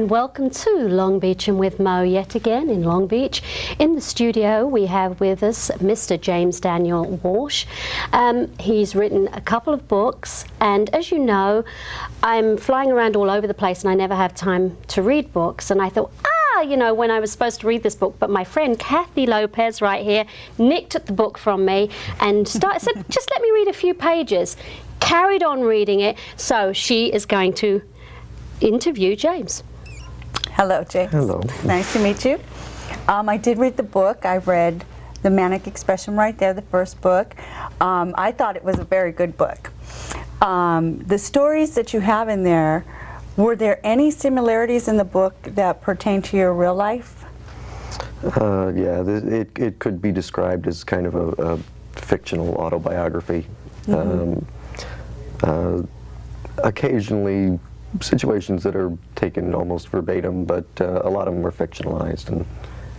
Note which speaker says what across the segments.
Speaker 1: and welcome to Long Beach and with Mo yet again in Long Beach. In the studio we have with us Mr. James Daniel Walsh. He's written a couple of books, and as you know, I'm flying around all over the place and I never have time to read books, and I thought, you know, when I was supposed to read this book, but my friend Kathy Lopez right here nicked at the book from me and said, just let me read a few pages. Carried on reading it, so she is going to interview James.
Speaker 2: Hello, James.
Speaker 3: Hello.
Speaker 2: Nice to meet you. I did read the book. I read The Manic Expression right there, the first book. I thought it was a very good book. The stories that you have in there, were there any similarities in the book that pertain to your real life?
Speaker 3: Yeah, it could be described as kind of a fictional autobiography. Occasionally situations that are taken almost verbatim, but a lot of them are fictionalized and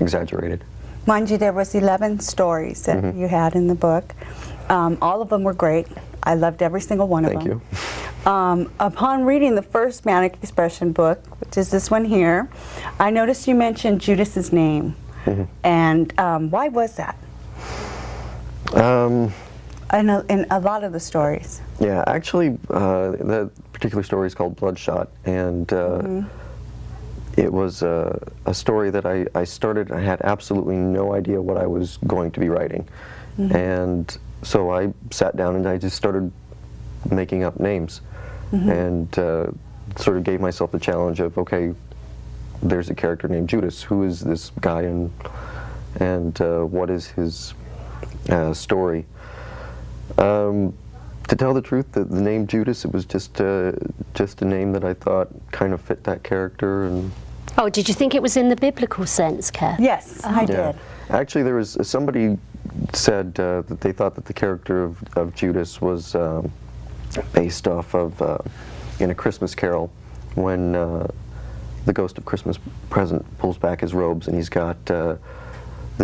Speaker 3: exaggerated.
Speaker 2: Mind you, there was 11 stories that you had in the book. All of them were great. I loved every single one of them.
Speaker 3: Thank you.
Speaker 2: Upon reading the first Manic Expression book, which is this one here, I noticed you mentioned Judas's name. And why was that? In a lot of the stories.
Speaker 3: Yeah, actually, the particular story is called Bloodshot, and it was a story that I started. I had absolutely no idea what I was going to be writing, and so I sat down and I just started making up names, and sort of gave myself the challenge of, okay, there's a character named Judas. Who is this guy, and what is his story? To tell the truth, the name Judas, it was just a name that I thought kind of fit that character. And
Speaker 1: oh, did you think it was in the biblical sense, Kath?
Speaker 2: Yes, I did.
Speaker 3: Actually, there was somebody said that they thought that the character of Judas was based off of in A Christmas Carol, when the ghost of Christmas Present pulls back his robes and he's got the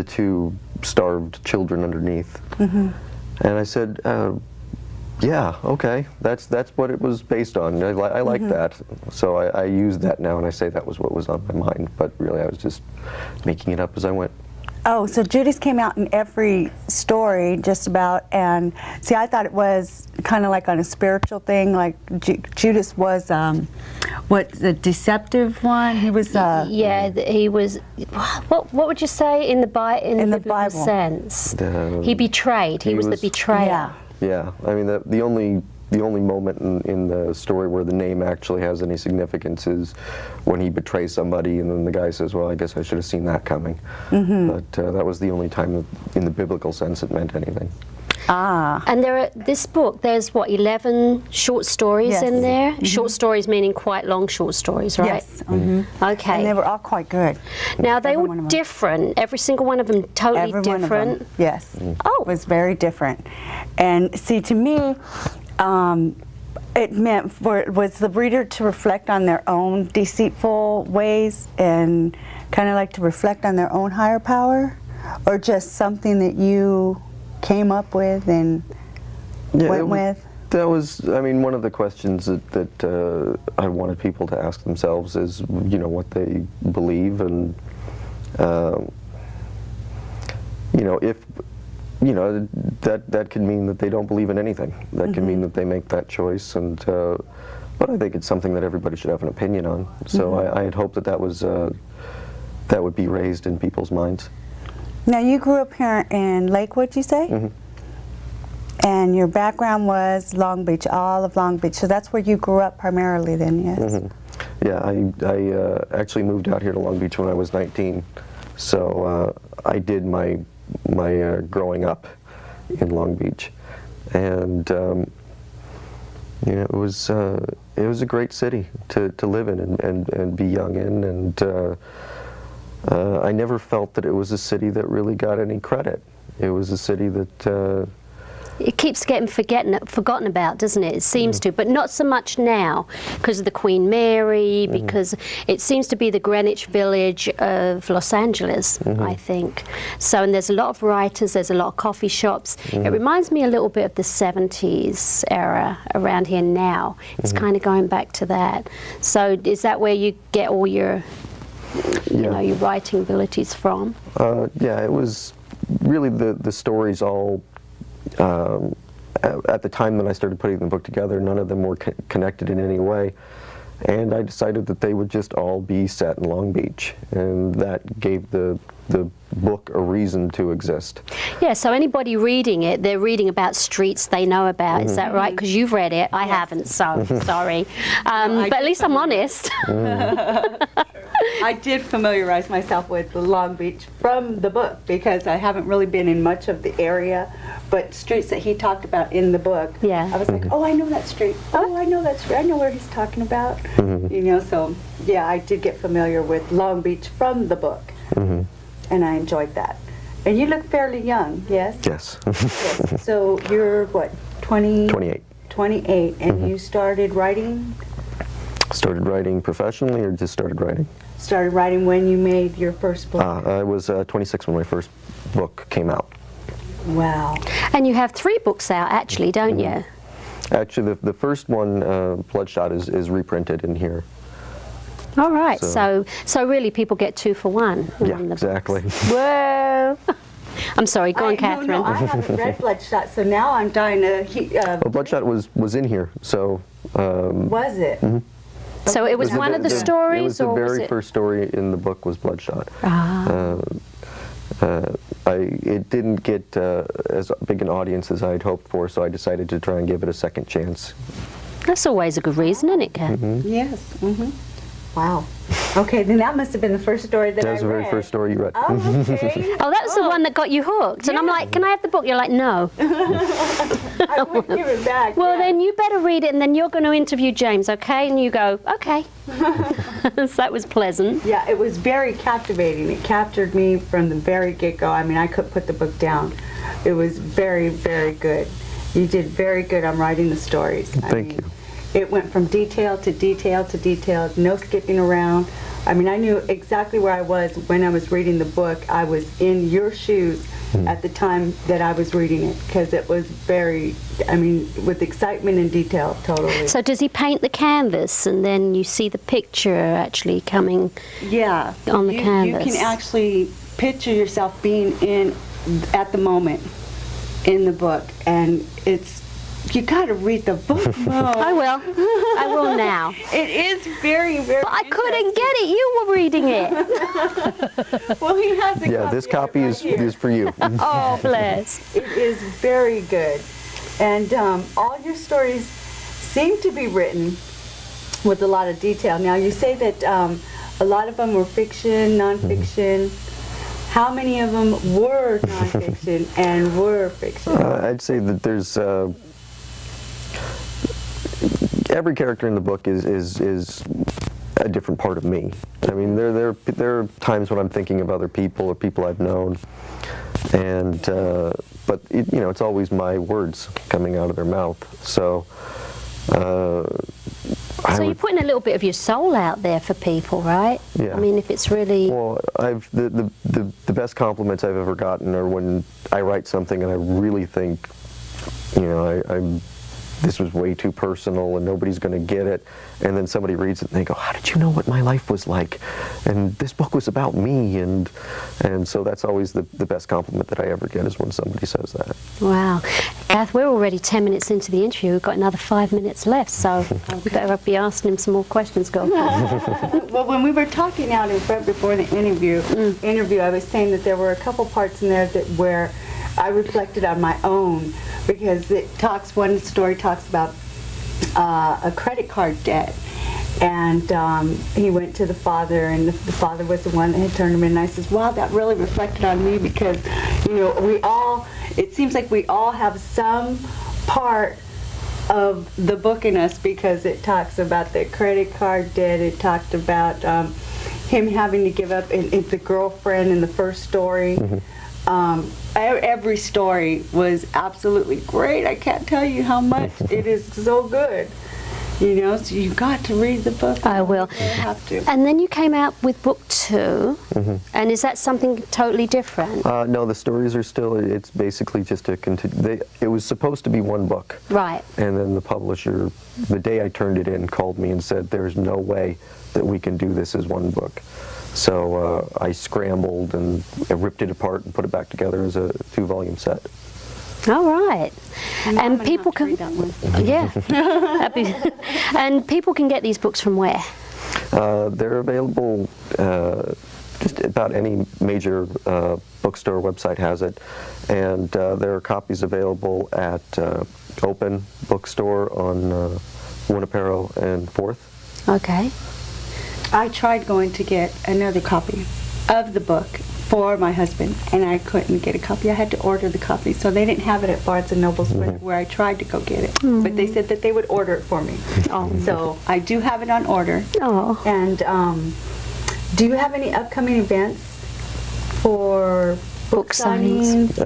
Speaker 3: two starved children underneath. And I said, yeah, okay, that's what it was based on. I like that. So I used that now, and I say that was what was on my mind, but really I was just making it up as I went.
Speaker 2: Oh, so Judas came out in every story, just about, and see, I thought it was kind of like on a spiritual thing, like Judas was, what, the deceptive one? He was,
Speaker 1: yeah, he was, what would you say in the biblical sense? He betrayed, he was the betrayer.
Speaker 3: Yeah, I mean, the only moment in the story where the name actually has any significance is when he betrays somebody, and then the guy says, well, I guess I should have seen that coming. But that was the only time that, in the biblical sense, it meant anything.
Speaker 1: And this book, there's what, 11 short stories in there? Short stories meaning quite long short stories, right?
Speaker 2: Yes.
Speaker 1: Okay.
Speaker 2: And they were all quite good.
Speaker 1: Now, they were different. Every single one of them totally different.
Speaker 2: One of them, yes.
Speaker 1: Oh.
Speaker 2: It was very different. And see, to me, it meant was the reader to reflect on their own deceitful ways and kind of like to reflect on their own higher power, or just something that you came up with and went with?
Speaker 3: That was, I mean, one of the questions that I wanted people to ask themselves is, you know, what they believe, and you know, if, you know, that can mean that they don't believe in anything. That can mean that they make that choice, and but I think it's something that everybody should have an opinion on. So I had hoped that would be raised in people's minds.
Speaker 2: Now, you grew up here in Lakewood, you say? And your background was Long Beach, all of Long Beach. So that's where you grew up primarily then, yes?
Speaker 3: Yeah, I actually moved out here to Long Beach when I was 19. So I did my growing up in Long Beach, and you know, it was a great city to live in and be young in, and I never felt that it was a city that really got any credit. It was a city that
Speaker 1: It keeps getting forgotten about, doesn't it? It seems to, but not so much now because of the Queen Mary, because it seems to be the Greenwich Village of Los Angeles, I think. So, and there's a lot of writers, there's a lot of coffee shops. It reminds me a little bit of the 70s era around here now. It's kind of going back to that. So is that where you get all your, you know, your writing abilities from?
Speaker 3: Yeah, it was really the stories all, at the time that I started putting the book together, none of them were connected in any way. And I decided that they would just all be set in Long Beach, and that gave the book a reason to exist.
Speaker 1: Yeah, so anybody reading it, they're reading about streets they know about, is that right? Because you've read it, I haven't, so sorry. But at least I'm honest.
Speaker 2: I did familiarize myself with Long Beach from the book because I haven't really been in much of the area, but streets that he talked about in the book, I was like, oh, I know that street. Oh, I know that street. I know where he's talking about. You know, so yeah, I did get familiar with Long Beach from the book, and I enjoyed that. And you look fairly young, yes?
Speaker 3: Yes.
Speaker 2: Yes. So you're what, 20?
Speaker 3: 28.
Speaker 2: 28, and you started writing?
Speaker 3: Started writing professionally, or just started writing?
Speaker 2: Started writing when you made your first book?
Speaker 3: I was 26 when my first book came out.
Speaker 2: Wow.
Speaker 1: And you have 3 books out, actually, don't you?
Speaker 3: Actually, the first one, Bloodshot, is reprinted in here.
Speaker 1: All right, so really people get 2 for 1.
Speaker 3: Yeah, exactly.
Speaker 1: Whoa. I'm sorry, go on, Catherine.
Speaker 2: No, I haven't read Bloodshot, so now I'm dying to...
Speaker 3: Well, Bloodshot was in here, so...
Speaker 2: was it?
Speaker 1: So it was one of the stories?
Speaker 3: It was the very first story in the book was Bloodshot. It didn't get as big an audience as I had hoped for, so I decided to try and give it a second chance.
Speaker 1: That's always a good reason, isn't it, Kat?
Speaker 2: Yes. Wow. Okay, then that must have been the first story that I read.
Speaker 3: That was the very first story you read.
Speaker 2: Oh, okay.
Speaker 1: Oh, that was the one that got you hooked. And I'm like, can I have the book? You're like, no.
Speaker 2: I would give it back.
Speaker 1: Well, then you better read it, and then you're going to interview James, okay? And you go, okay. So that was pleasant.
Speaker 2: Yeah, it was very captivating. It captured me from the very get-go. I mean, I couldn't put the book down. It was very, very good. You did very good on writing the stories.
Speaker 3: Thank you.
Speaker 2: It went from detail to detail to detail, no skipping around. I mean, I knew exactly where I was when I was reading the book. I was in your shoes at the time that I was reading it, because it was very, I mean, with excitement and detail, totally.
Speaker 1: So does he paint the canvas, and then you see the picture actually coming on the canvas?
Speaker 2: You can actually picture yourself being in, at the moment, in the book, and it's, you got to read the book, Mo.
Speaker 1: I will. I will now.
Speaker 2: It is very, very.
Speaker 1: But I couldn't get it. You were reading it.
Speaker 2: Well, he has a
Speaker 3: Yeah, this copy is for you.
Speaker 1: Oh, bless.
Speaker 2: It is very good, and all your stories seem to be written with a lot of detail. Now, you say that a lot of them were fiction, nonfiction. How many of them were nonfiction and were fiction?
Speaker 3: I'd say that there's. Every character in the book is a different part of me. I mean, there are times when I'm thinking of other people or people I've known, and but you know, it's always my words coming out of their mouth. So.
Speaker 1: So you're putting a little bit of your soul out there for people, right?
Speaker 3: Yeah.
Speaker 1: I mean, if it's really.
Speaker 3: Well, the best compliments I've ever gotten are when I write something and I really think, you know, this was way too personal and nobody's going to get it, and then somebody reads it and they go, how did you know what my life was like? And this book was about me, and so that's always the best compliment that I ever get, is when somebody says that.
Speaker 1: Wow. Kath, we're already 10 minutes into the interview. We've got another 5 minutes left, so we better be asking him some more questions, girlfriend.
Speaker 2: Well, when we were talking out in front before the interview, I was saying that there were a couple parts in there where I reflected on my own, because one story talks about a credit card debt, and he went to the father, and the father was the one that had turned him in, and I says, wow, that really reflected on me, because, you know, it seems like we all have some part of the book in us, because it talks about the credit card debt, it talked about him having to give up the girlfriend in the first story. every story was absolutely great. I can't tell you how much. It is so good. You know, so you've got to read the book.
Speaker 1: I will.
Speaker 2: You have to.
Speaker 1: And then you came out with book 2, and is that something totally different?
Speaker 3: No, the stories are still, it's basically just a it was supposed to be one book.
Speaker 1: Right.
Speaker 3: And then the publisher, the day I turned it in, called me and said, there's no way that we can do this as one book. So I scrambled and ripped it apart and put it back together as a 2-volume set.
Speaker 1: All right. And people can, yeah, and people can get these books from where?
Speaker 3: They're available, just about any major bookstore website has it, and there are copies available at Open Bookstore on Winnipero and 4th.
Speaker 1: Okay.
Speaker 2: I tried going to get another copy of the book for my husband, and I couldn't get a copy. I had to order the copy, so they didn't have it at Barnes & Noble's where I tried to go get it. But they said that they would order it for me. So I do have it on order. And do you have any upcoming events for book signings?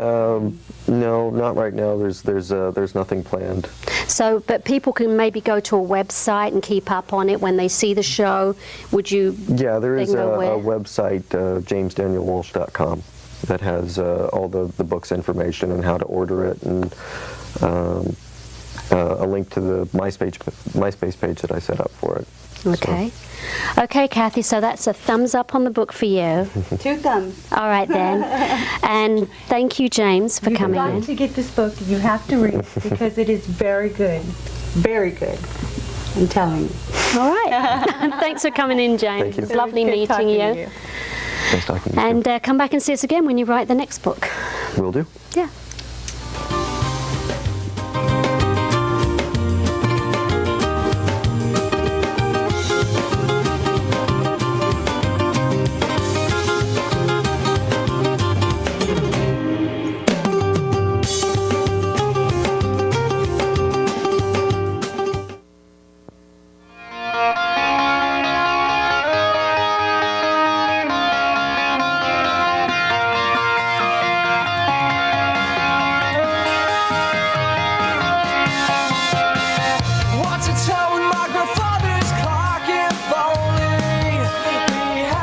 Speaker 3: No, not right now. There's nothing planned.
Speaker 1: So, but people can maybe go to a website and keep up on it when they see the show. Would you?
Speaker 3: Yeah, there is a website, jamesdanielwalsh.com, that has all the book's information and how to order it, and a link to the MySpace page that I set up for it.
Speaker 1: Okay. So. Okay, Kathy, so that's a thumbs up on the book for you.
Speaker 2: 2 thumbs.
Speaker 1: All right, then. And thank you, James, for coming in.
Speaker 2: You've got to get this book. You have to read it because it is very good. Very good. I'm telling you.
Speaker 1: All right. Thanks for coming in, James.
Speaker 3: Thank you.
Speaker 1: It's lovely meeting you.
Speaker 3: Nice talking to you.
Speaker 1: And come back and see us again when you write the next book.
Speaker 3: Will do.
Speaker 1: Yeah.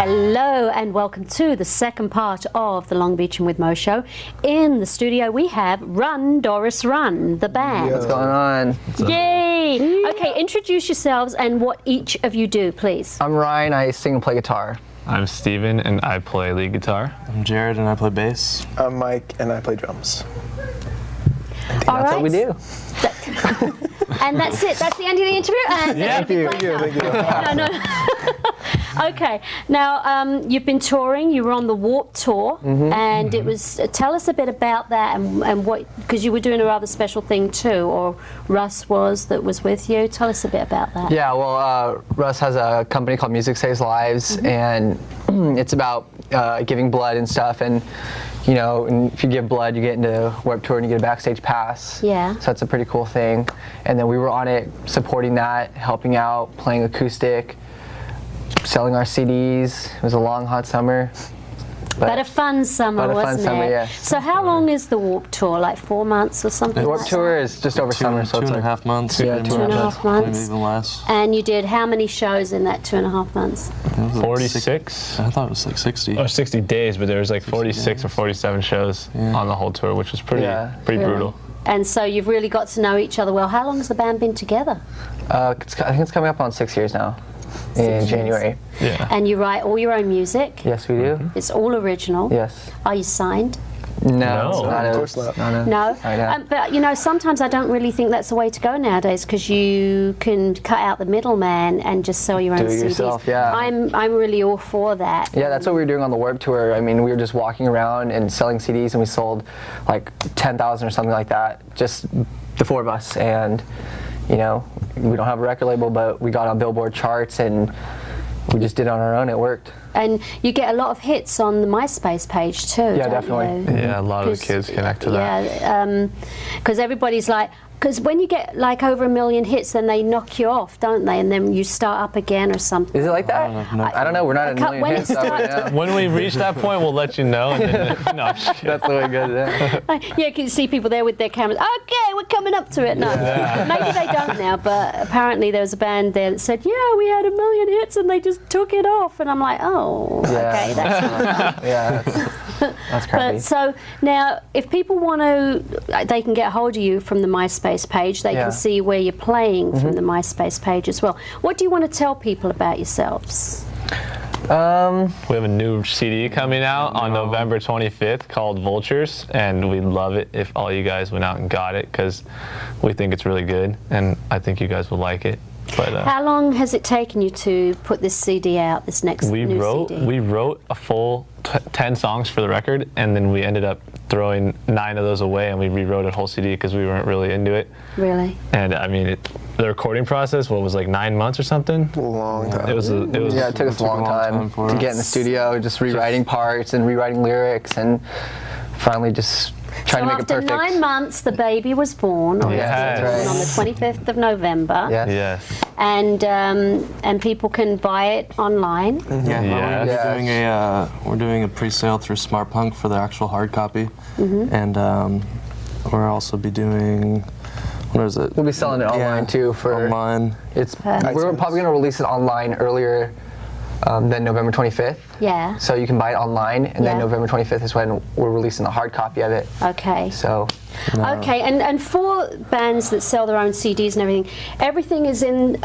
Speaker 1: Hello and welcome to the second part of the Long Beachin with Mo show. In the studio we have Run Doris Run, the band.
Speaker 4: What's going on?
Speaker 1: Yay! Okay, introduce yourselves and what each of you do, please.
Speaker 4: I'm Ryan, I sing and play guitar.
Speaker 5: I'm Steven and I play lead guitar.
Speaker 6: I'm Jared and I play bass.
Speaker 7: I'm Mike and I play drums.
Speaker 1: All
Speaker 4: That's
Speaker 1: right.
Speaker 4: what we do.
Speaker 1: And that's it. That's the end of the interview. And
Speaker 4: Thank you.
Speaker 1: No. Okay. Now you've been touring. You were on the Warped Tour, and it was. Tell us a bit about that and what, because you were doing a rather special thing too, or Russ that was with you. Tell us a bit about that.
Speaker 4: Yeah. Well, Russ has a company called Music Saves Lives, and it's about giving blood and stuff. And you know, and if you give blood, you get into Warped Tour and you get a backstage pass.
Speaker 1: Yeah.
Speaker 4: So that's a pretty cool thing. And then we were on it, supporting that, helping out, playing acoustic, selling our CDs. It was a long, hot summer.
Speaker 1: But a fun summer, wasn't it?
Speaker 4: Summer, yes.
Speaker 1: So how long is the Warped Tour? Like 4 months or something?
Speaker 4: The Warped Tour is just over summer, so
Speaker 6: two
Speaker 4: it's
Speaker 6: and a
Speaker 4: like
Speaker 6: half months.
Speaker 4: Yeah,
Speaker 6: maybe
Speaker 1: 2.5 months.
Speaker 6: Maybe even less.
Speaker 1: And you did how many shows in that 2.5 months?
Speaker 5: 46?
Speaker 6: I thought it was like 60.
Speaker 5: Or 60 days, but there was like 46 or 47 shows on the whole tour, which was pretty brutal.
Speaker 1: And so you've really got to know each other well. How long has the band been together?
Speaker 4: I think it's coming up on 6 years now. In January.
Speaker 5: Yeah.
Speaker 1: And you write all your own music?
Speaker 4: Yes, we do.
Speaker 1: It's all original?
Speaker 4: Yes.
Speaker 1: Are you signed?
Speaker 4: No.
Speaker 7: Of course not.
Speaker 1: No?
Speaker 4: I know.
Speaker 1: But you know, sometimes I don't really think that's the way to go nowadays, because you can cut out the middleman and just sell your own
Speaker 4: Do it
Speaker 1: CDs.
Speaker 4: yourself, yeah.
Speaker 1: I'm really all for that.
Speaker 4: Yeah, that's what we were doing on the Warped Tour. I mean, we were just walking around and selling CDs, and we sold like 10,000 or something like that, just the 4 of us. And you know, we don't have a record label, but we got on Billboard charts, and we just did it on our own. It worked.
Speaker 1: And you get a lot of hits on the MySpace page too.
Speaker 4: Yeah,
Speaker 1: don't
Speaker 4: definitely.
Speaker 1: you?
Speaker 5: Yeah, a lot of the kids connect to that.
Speaker 1: Yeah, because everybody's like, Because when you get like over 1 million hits, then they knock you off, don't they? And then you start up again or something.
Speaker 4: Is it like that? I don't know. We're not at 1 million
Speaker 1: when
Speaker 4: hits
Speaker 1: it
Speaker 4: right now.
Speaker 5: When we reach that point, we'll let you know. And then, no, I'm just kidding.
Speaker 4: That's the way it goes. Yeah.
Speaker 1: Yeah, you can see people there with their cameras. Okay, we're coming up to it. No, maybe they don't now, but apparently there was a band there that said, yeah, we had 1 million hits and they just took it off. And I'm like, oh, okay, that's not
Speaker 4: Yeah, that's crazy.
Speaker 1: But so now, if people want to, they can get hold of you from the MySpace page. They can see where you're playing from the MySpace page as well. What do you want to tell people about yourselves?
Speaker 5: We have a new CD coming out on November 25th called Vultures, and we'd love it if all you guys went out and got it, because we think it's really good, and I think you guys will like it. But,
Speaker 1: how long has it taken you to put this CD out, this next new CD?
Speaker 5: We wrote a full 10 songs for the record, and then we ended up throwing 9 of those away, and we rewrote a whole CD because we weren't really into it.
Speaker 1: Really?
Speaker 5: And I mean, the recording process, what was like 9 months or something?
Speaker 7: A long time.
Speaker 5: It was.
Speaker 4: Yeah, it took us a long time to get in the studio, just rewriting parts and rewriting lyrics, and finally just trying to make it perfect.
Speaker 1: After 9 months, the baby was born. On the 25th of November.
Speaker 5: Yes.
Speaker 1: And people can buy it online.
Speaker 6: We're doing a pre-sale through Smart Punk for the actual hard copy, and we'll also be doing. What is it?
Speaker 4: We'll be selling it online too. For
Speaker 6: online.
Speaker 4: We're probably going to release it online earlier than November 25th.
Speaker 1: Yeah.
Speaker 4: So you can buy it online, and then November 25th is when we're releasing the hard copy of it.
Speaker 1: Okay.
Speaker 4: So.
Speaker 1: Okay, and for bands that sell their own CDs and everything is in,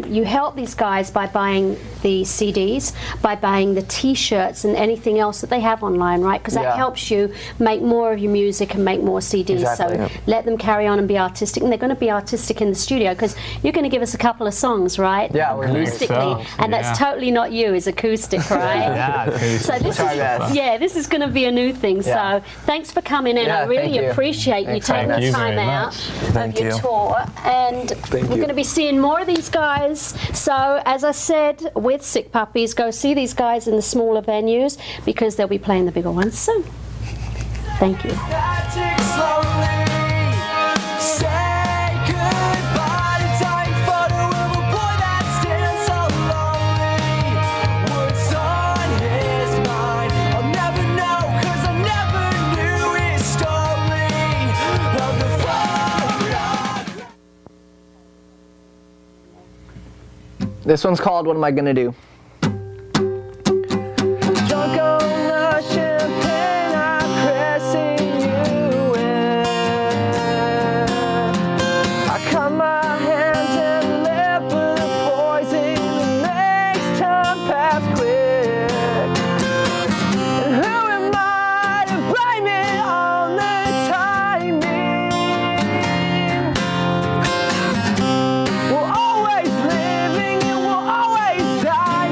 Speaker 1: you help these guys by buying the CDs, by buying the T-shirts and anything else that they have online, right? Because that helps you make more of your music and make more CDs.
Speaker 4: Exactly.
Speaker 1: So let them carry on and be artistic, and they're going to be artistic in the studio, because you're going to give us a couple of songs, right?
Speaker 4: Yeah,
Speaker 1: acoustically, and that's totally not you, is acoustic, right? So this is going to be a new thing. So thanks for coming in. I really appreciate you taking the time out of your tour, and we're going to be seeing more of these guys. So as I said, with Sick Puppies, go see these guys in the smaller venues, because they'll be playing the bigger ones soon. Thank you.
Speaker 4: This one's called What Am I Gonna Do? Drunk on the champagne, I'm pressing you in. I cut my hands and lip with the poison that makes time pass quick. And who am I to blame it on the timing? We're always living, always die.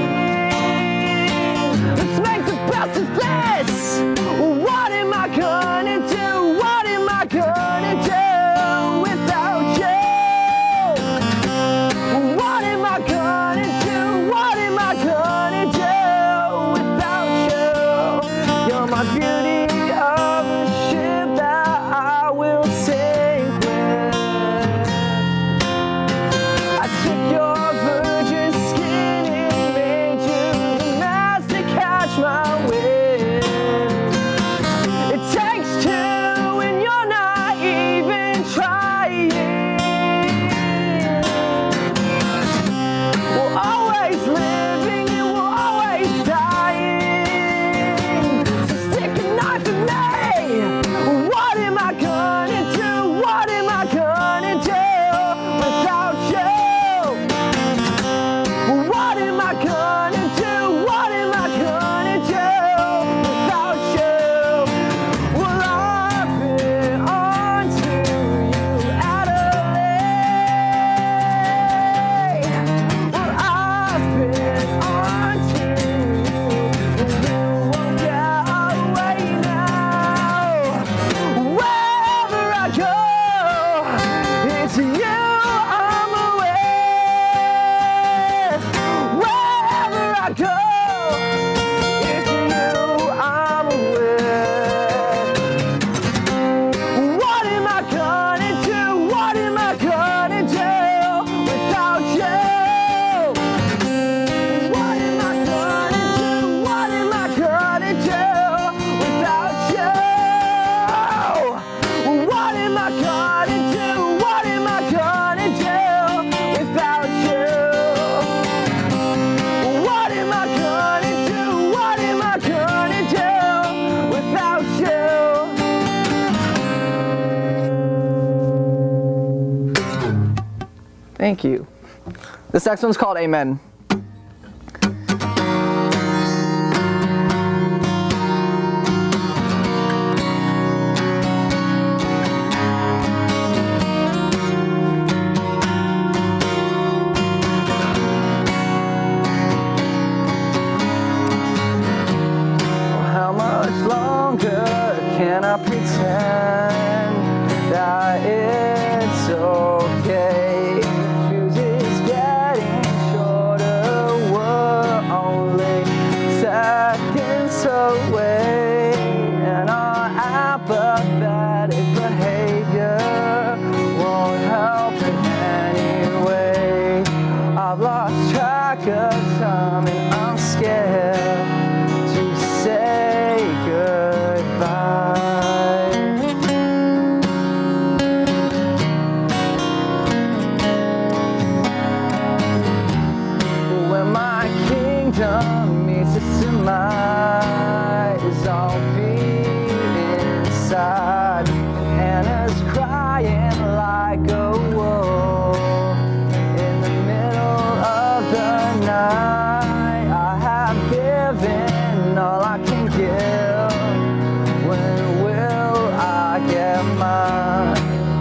Speaker 4: Thank you. This next one's called Amen. How much longer can I pretend that it's okay? The fuse is getting shorter, we're only seconds away, and our apathetic behavior won't help in any way. I've lost track of time and I'm scared to say goodbye. When my kingdom meets its demise, I'll be inside. Anna's crying like a wolf in the middle of the night. I have given all I can give. When will I get mine?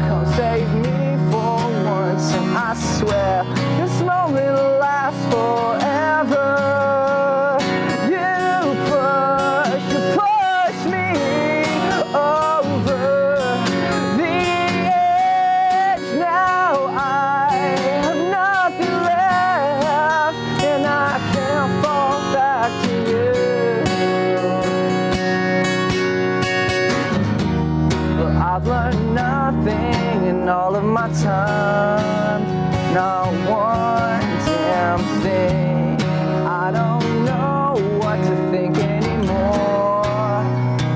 Speaker 4: Come save me for once, and I swear this moment will last forever. You push me over the edge. Now I have nothing left, and I can't fall back to you. But I've learned nothing in all of my time, not one damn thing. I don't know what to think anymore,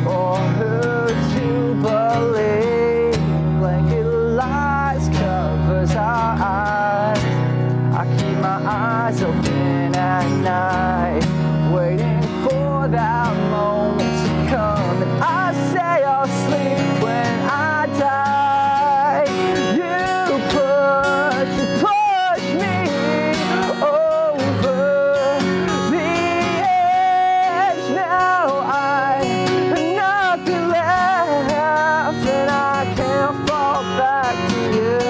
Speaker 4: or who to believe. Blanket lies covers our eyes. I keep my eyes open at night, waiting for that moment to come, and I say I'll sleep when I die. You push me over the edge. Now I have nothing left, and I can't fall back to you.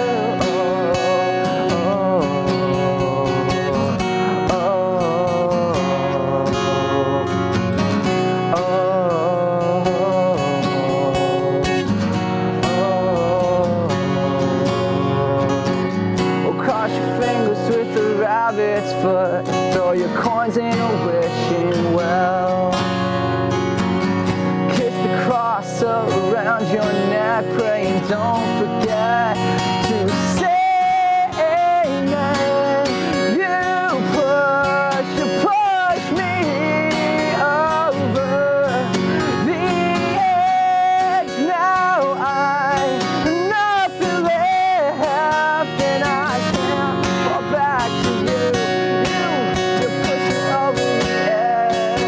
Speaker 4: Cross your fingers with a rabbit's foot, throw your coins in a wishing well. Kiss the cross around your neck, praying don't forget to say amen. You push me over the edge. Now I have nothing left, and I can't fall back to you. You push me over the edge.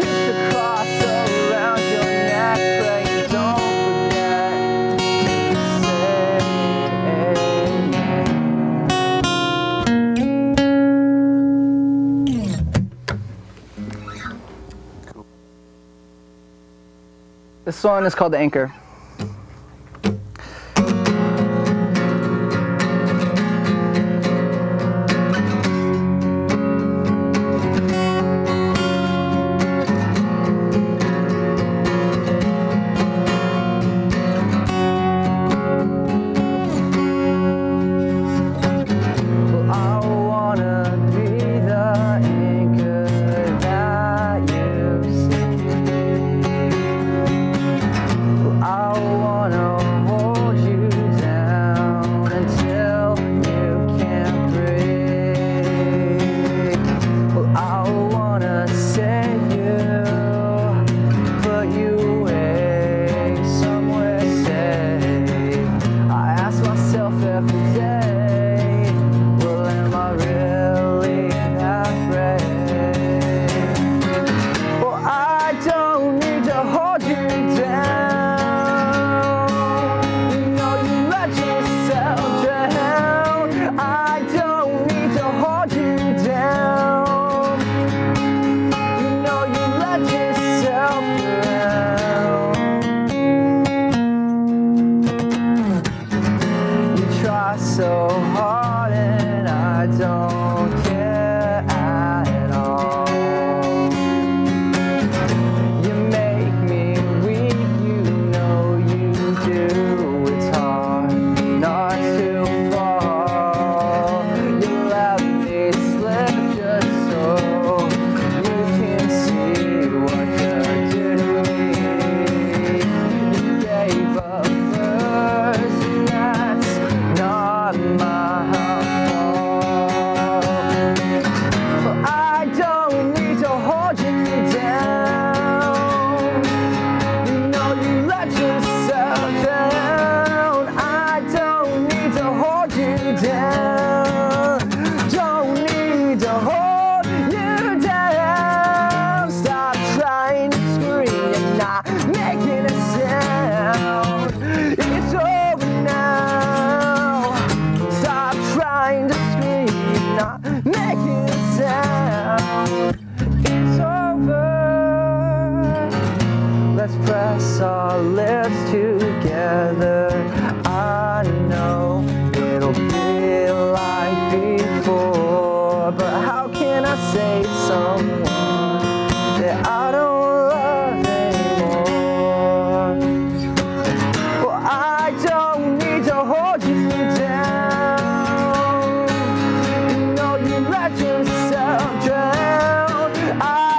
Speaker 4: Kiss the cross around your neck, praying don't forget to say amen. This song is called The Anchor. Well, I wanna be the anchor that you see. Well, I
Speaker 2: drown.